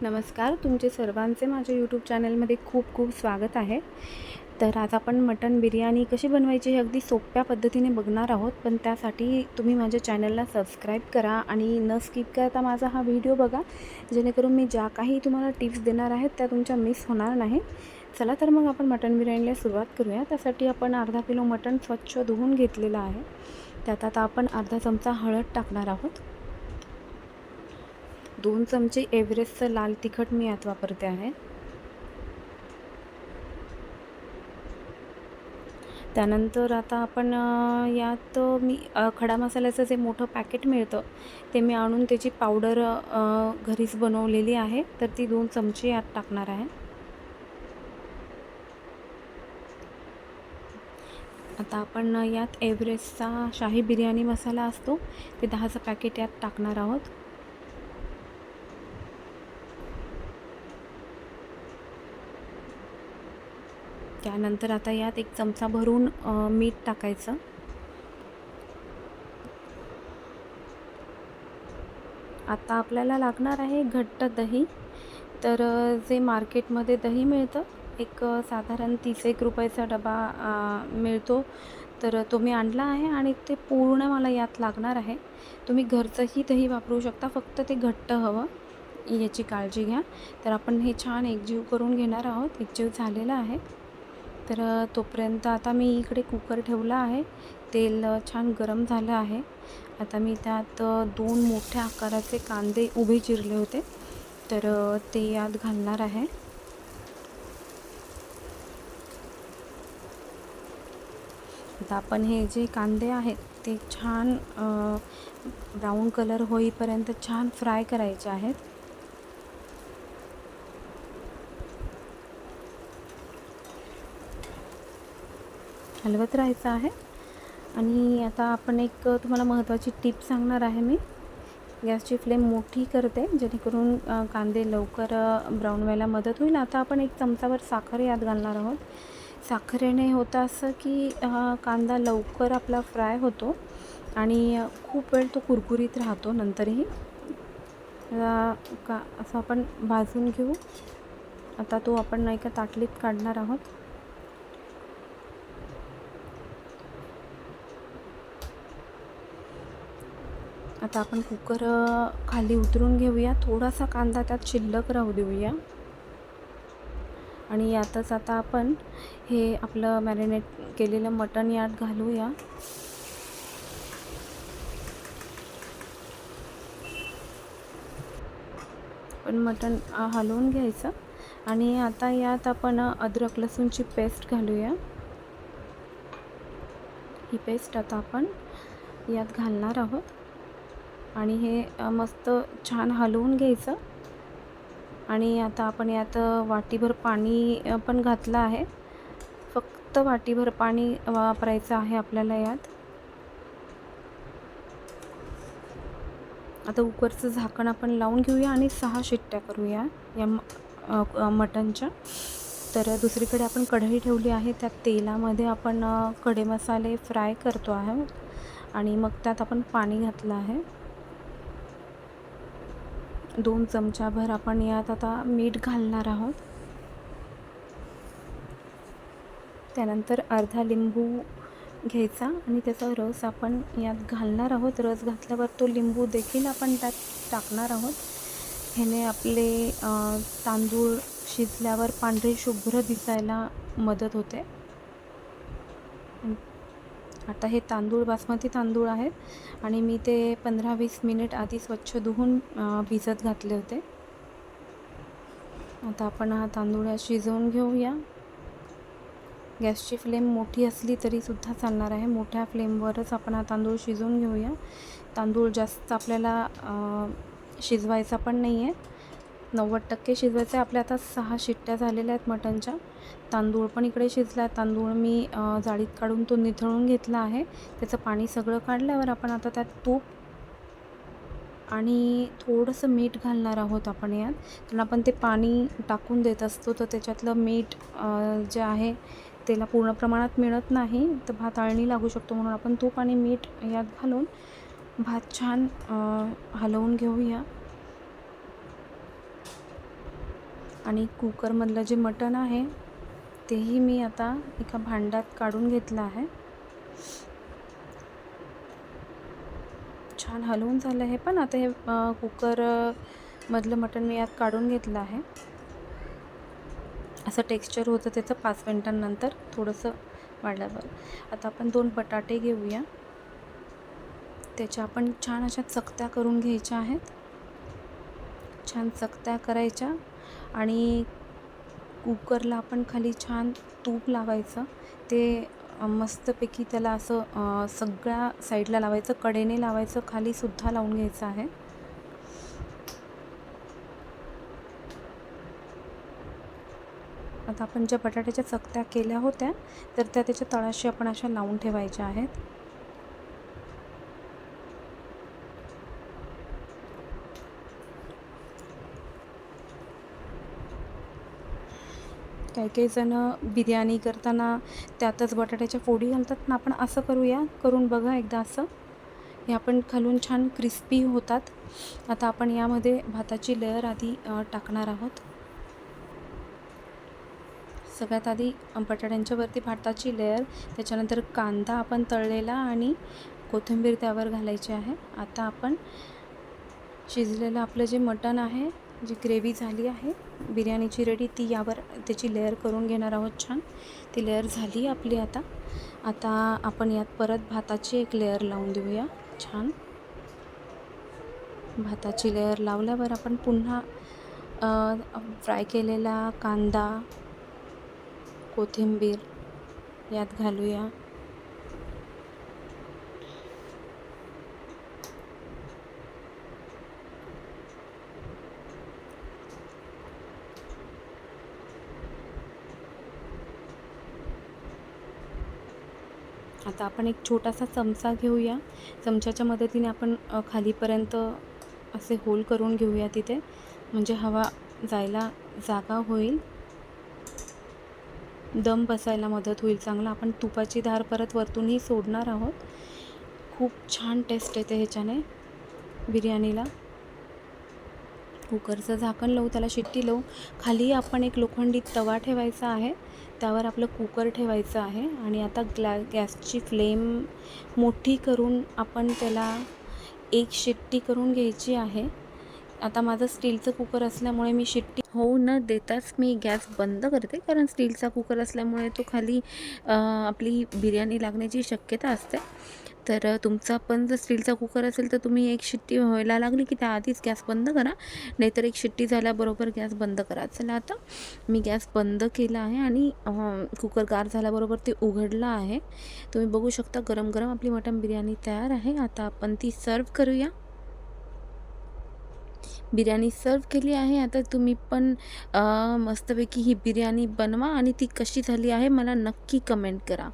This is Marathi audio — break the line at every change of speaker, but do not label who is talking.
नमस्कार, तुमचे सर्वांचे माझ्या यूट्यूब चॅनलमध्ये खूप खूप स्वागत आहे. तर आज आपण मटण बिर्याणी कशी बनवायची हे अगदी सोप्या पद्धतीने बघणार आहोत. पण त्यासाठी तुम्ही माझ्या चॅनलला सबस्क्राईब करा आणि न स्किप करता माझा हा व्हिडिओ बघा, जेणेकरून मी ज्या काही तुम्हाला टिप्स देणार आहेत त्या तुमच्या मिस होणार नाही. चला तर मग आपण मटण बिर्याणीला सुरुवात करूया. त्यासाठी आपण अर्धा किलो मटण स्वच्छ धुवून घेतलेलं आहे. त्यात आता आपण अर्धा चमचा हळद टाकणार आहोत. 2 चमचे एव्हरेस्टचं लाल तिखट मी यात वापरते आहे. त्यानंतर आता आपण यात मी खडा मसाल्याचं जे मोठं पॅकेट मिळतं ते मी आणून त्याची पावडर घरीच बनवलेली आहे, तर ती 2 चमचे यात टाकणार आहे. आता आपण यात एव्हरेस्टचा शाही बिर्याणी मसाला असतो ते 10चं पॅकेट यात टाकणार आहोत. त्यानंतर आता यात 1 चमचा भरून मीठ टाकायचं. आता आपल्याला लागणार आहे घट्ट दही. तर जे मार्केटमध्ये दही मिळतं, एक साधारण 30 रुपयाचा डबा मिळतो, तर तो मी आणला आहे आणि ते पूर्ण मला यात लागणार आहे. तुम्ही घरचंही दही वापरू शकता, फक्त ते घट्ट हवं याची काळजी घ्या. तर आपण हे छान एकजीव करून घेणार आहोत. एकजीव झालेला आहे. तर तोपर्यंत आता मी इकडे कुकर ठेवला आहे. तेल छान गरम झालं आहे. आता मी त्यात 2 मोठ्या आकाराचे कांदे उभे चिरले होते, तर ते यात घालणार आहे. आता आपण हे जे कांदे आहेत ते छान ब्राऊन कलर होईपर्यंत छान फ्राय करायचे आहेत. हलवत राहायचं आहे. आणि आता आपण एक तुम्हाला महत्त्वाची टिप सांगणार आहे मी. गॅसची फ्लेम मोठी करते, जेणेकरून कांदे लवकर ब्राऊन व्हायला मदत होईल. आता आपण 1 चमचाभर साखर यात घालणार आहोत. साखरेने होतं असं की कांदा लवकर आपला फ्राय होतो आणि खूप वेळ तो कुरकुरीत राहतो नंतरही. असं आपण भाजून घेऊ. आता तो आपण एका ताटलीत काढणार आहोत. आता आपण कुकर खाली उतरून घेऊया. थोडासा कांदा त्यात शिल्लक राहू देऊया आणि यातच आता आपण हे आपलं मॅरिनेट केलेलं मटण यात घालूया. पण मटण हलवून घ्यायचं आणि आता यात आपण अद्रक लसूणची पेस्ट घालूया. ही पेस्ट आता आपण यात घालणार आहोत आणि हे मस्त छान हलवून घ्यायचं. आणि आता आपण यात वाटीभर पाणी पण घातलं आहे. फक्त वाटीभर पाणी वापरायचं आहे आपल्याला यात. आता कुकरचं झाकण आपण लावून घेऊया आणि 6 शिट्ट्या करूया या मटणच्या. तर दुसरीकडे आपण कढई ठेवली आहे. त्या तेलामध्ये आपण खडे मसाले फ्राय करतो आहोत आणि मग त्यात आपण पाणी घातलं आहे. 2 चमचाभर आपण यात आता मीठ घालणार आहोत. त्यानंतर अर्धा लिंबू घ्यायचा आणि त्याचा रस आपण यात घालणार आहोत. रस घातल्यावर तो लिंबू देखील आपण त्यात टाकणार आहोत. ह्याने आपले तांदूळ शिजल्यावर पांढरे शुभ्र दिसायला मदत होते. आता हे तांदूळ बासमती तांदूळ आहेत आणि मी ते 15-20 मिनिट आधी स्वच्छ धुवून भिजत घातले होते. आता आपण हा तांदूळ शिजवून घेऊया. गॅसची फ्लेम मोठी असली तरीसुद्धा चालणार आहे. मोठ्या फ्लेमवरच आपण हा तांदूळ शिजवून घेऊया. तांदूळ जास्त आपल्याला शिजवायचा पण नाही आहे, 90% शिजवायचं आहे. आपल्या आता 6 शिट्ट्या झालेल्या आहेत मटणच्या. तांदूळ पण इकडे शिजला. तांदूळ मी जाळीत काढून तो निथळून घेतला आहे. त्याचं पाणी सगळं काढल्यावर आपण आता त्यात तूप आणि थोडंसं मीठ घालणार आहोत आपण यात. कारण आपण ते पाणी टाकून देत असतो, तर त्याच्यातलं मीठ जे आहे त्याला पूर्ण प्रमाणात मिळत नाही, तर भात आळणी लागू शकतो. म्हणून आपण तूप आणि मीठ यात घालून भात छान हलवून घेऊया. आणि कुकरमधलं जे मटण आहे तेही मी आता एका भांड्यात काढून घेतलं आहे. छान हलवून झालं हे पण. आता हे कुकरमधलं मटण मी यात काढून घेतलं आहे. असं टेक्स्चर होतं त्याचं 5 मिनिटांनंतर थोडंसं वाढल्यावर. आता आपण 2 बटाटे घेऊया. त्याच्या आपण छान अशा चकत्या करून घ्यायच्या आहेत. छान चकत्या करायच्या आणि कुकरला आपण खाली छान तूप लावायचं. ते मस्तपैकी त्याला असं सगळ्या साईडला लावायचं, कडेने लावायचं, खालीसुद्धा लावून घ्यायचं आहे. आता आपण ज्या बटाट्याच्या चकत्या केल्या होत्या तर त्या त्याच्या तळाशी आपण अशा लावून ठेवायच्या आहेत. काही जण बिर्याणी करताना त्यातच बटाट्याच्या फोडी घालतात ना, आपण असं करूया, करून बघा एकदा असं. हे आपण खालून छान क्रिस्पी होतात. आता आपण यामध्ये भाताची लेयर आधी टाकणार आहोत. सगळ्यात आधी बटाट्यांच्या वरती भाताची लेयर, त्याच्यानंतर कांदा आपण तळलेला आणि कोथिंबीर त्यावर घालायची आहे. आता आपण शिजलेलं आपलं जे मटण आहे, जी ग्रेव्ही झाली आहे बिर्याणीची रेडी, ती यावर त्याची लेयर करून घेणार आहोत. छान ती लेयर झाली आपली. आता आपण यात परत भाताची एक लेयर लावून देऊया. छान भाताची लेयर लावल्यावर आपण पुन्हा फ्राय केलेला कांदा, कोथिंबीर यात घालूया. आता आपण एक छोटासा चमचा घेऊया. चमच्याच्या मदतीने आपण खालीपर्यंत असे होल करून घेऊया तिथे, म्हणजे हवा जायला जागा होईल, दम बसायला मदत होईल चांगला. आपण तुपाची धार परत वरतूनही सोडणार आहोत. खूप छान टेस्ट येते ह्याच्याने बिर्याणीला. कुकरचं झाकण लावू, त्याला शिट्टी लावू. खाली आपण एक लोखंडी तवा ठेवायचा आहे, त्यावर आपलं कुकर ठेवायचं आहे आणि आता गॅसची फ्लेम मोठी करून आपण त्याला एक शिट्टी करून घ्यायची आहे. आता माझं स्टीलचं कुकर असल्यामुळे मी शिट्टी होऊ न देताच मी गॅस बंद करते, कारण स्टीलचा कुकर असल्यामुळे तो खाली आपली बिर्याणी लागण्याची शक्यता असते. तर तुमचा पण जर स्टीलचा कुकर असेल तर तुम्ही एक शिट्टी व्हायला लागली की त्याआधीच गॅस बंद करा, नाहीतर एक शिट्टी झाल्याबरोबर गॅस बंद करा. चला आता मी गॅस बंद केला आहे आणि कुकर गार झाल्याबरोबर ते उघडलं आहे. तुम्ही बघू शकता गरम गरम आपली मटण बिर्याणी तयार आहे. आता आपण ती सर्व करूया. बिर्याणी सर्व केली आहे. आता तुम्ही पण मस्तपैकी ही बिर्याणी बनवा आणि ती कशी झाली आहे मला नक्की कमेंट करा.